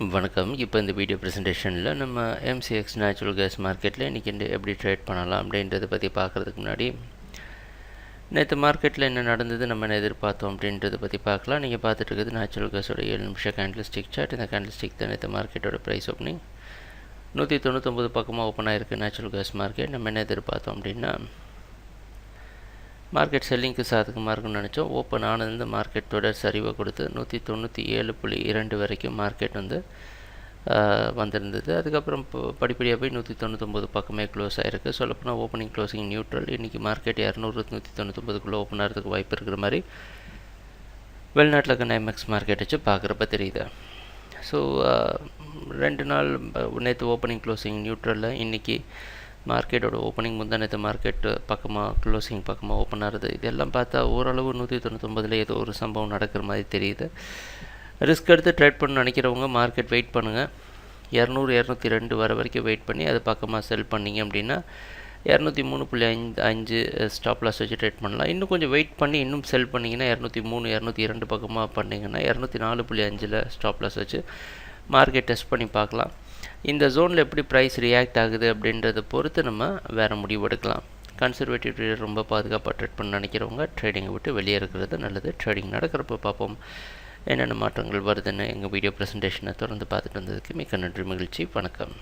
வணக்கம். இப்போ இந்த வீடியோ ப்ரெசன்டேஷனில் நம்ம எம்சிஎக்ஸ் நேச்சுரல் கேஸ் மார்க்கெட்டில் இன்றைக்கி எப்படி ட்ரேட் பண்ணலாம் அப்படின்றத பற்றி பார்க்குறதுக்கு முன்னாடி நேற்று மார்க்கெட்டில் என்ன நடந்தது, நம்ம என்ன எதிர்பார்த்தோம் அப்படின்றத பற்றி பார்க்கலாம். நீங்கள் பார்த்துட்டு இருக்கிறது நேச்சுரல் கேஸோட 7 நிமிஷம் கேண்டில்ஸ்டிக் சார்ட். இந்த கேண்டில்ஸ்டிக் தான் நேற்று மார்க்கெட்டோட ப்ரைஸ் ஓப்பனிங் 199 பக்கமாக ஓப்பன் ஆகிருக்கு நேச்சுரல் கேஸ் மார்க்கெட். நம்ம என்ன எதிர்பார்த்தோம் அப்படின்னா மார்க்கெட் செல்லிங்க்கு சாதகமாக இருக்குன்னு நினச்சோம். ஓப்பன் ஆனது மார்க்கெட் தொடர் சரிவை கொடுத்து 197.2 வரைக்கும் மார்க்கெட் வந்திருந்தது. அதுக்கப்புறம் படிப்படியாக போய் 199 பக்கமே க்ளோஸ் ஆகிருக்கு. சொல்லப்போனால் ஓப்பனிங் க்ளோசிங் நியூட்ரல். இன்றைக்கி மார்க்கெட் 200 199க்குள்ளே ஓப்பன் ஆகிறதுக்கு வாய்ப்பு இருக்கிற மாதிரி வெளிநாட்டில் இருக்க எம்எக்ஸ் மார்க்கெட் வச்சு பார்க்குறப்ப தெரியுது. ஸோ 2 நாள் நேற்று ஓப்பனிங் க்ளோசிங் நியூட்ரலில் இன்றைக்கி மார்க்கெட்டோட ஓப்பனிங் முந்தானத்து மார்க்கெட் பக்கமாக க்ளோசிங் பக்கமாக ஓப்பன் ஆகுது. இதெல்லாம் பார்த்தா ஓரளவு 199 ஏதோ ஒரு சம்பவம் நடக்கிற மாதிரி தெரியுது. ரிஸ்க் எடுத்து ட்ரேட் பண்ண நினைக்கிறவங்க மார்க்கெட் வெயிட் பண்ணுங்கள். 200 202 வர வரைக்கும் வெயிட் பண்ணி அது பக்கமாக செல் பண்ணிங்க அப்படின்னா 203.5 ஸ்டாப் லாஸ் வச்சு ட்ரேட் பண்ணலாம். இன்னும் கொஞ்சம் வெயிட் பண்ணி இன்னும் செல் பண்ணிங்கன்னா 203 202 பக்கமாக பண்ணிங்கன்னா 204.5 ஸ்டாப் லாஸ் வச்சு மார்க்கெட் டெஸ்ட் பண்ணி பார்க்கலாம். இந்த ஜோனில் எப்படி ப்ரைஸ் ரியாக்ட் ஆகுது அப்படின்றத பொறுத்து நம்ம வேறு முடிவு எடுக்கலாம். கன்சர்வேட்டிவ் ட்ரேடர் ரொம்ப பாதுகாப்பாக ட்ரேட் பண்ண நினைக்கிறவங்க ட்ரேடிங்கை விட்டு வெளியே இருக்கிறது நல்லது. ட்ரேடிங் நடக்கிறப்ப பார்ப்போம் என்னென்ன மாற்றங்கள் வருதுன்னு. எங்கள் வீடியோ ப்ரெசன்டேஷனை தொடர்ந்து பார்த்துட்டு வந்ததுக்கு மிக்க நன்றி, மகிழ்ச்சி, வணக்கம்.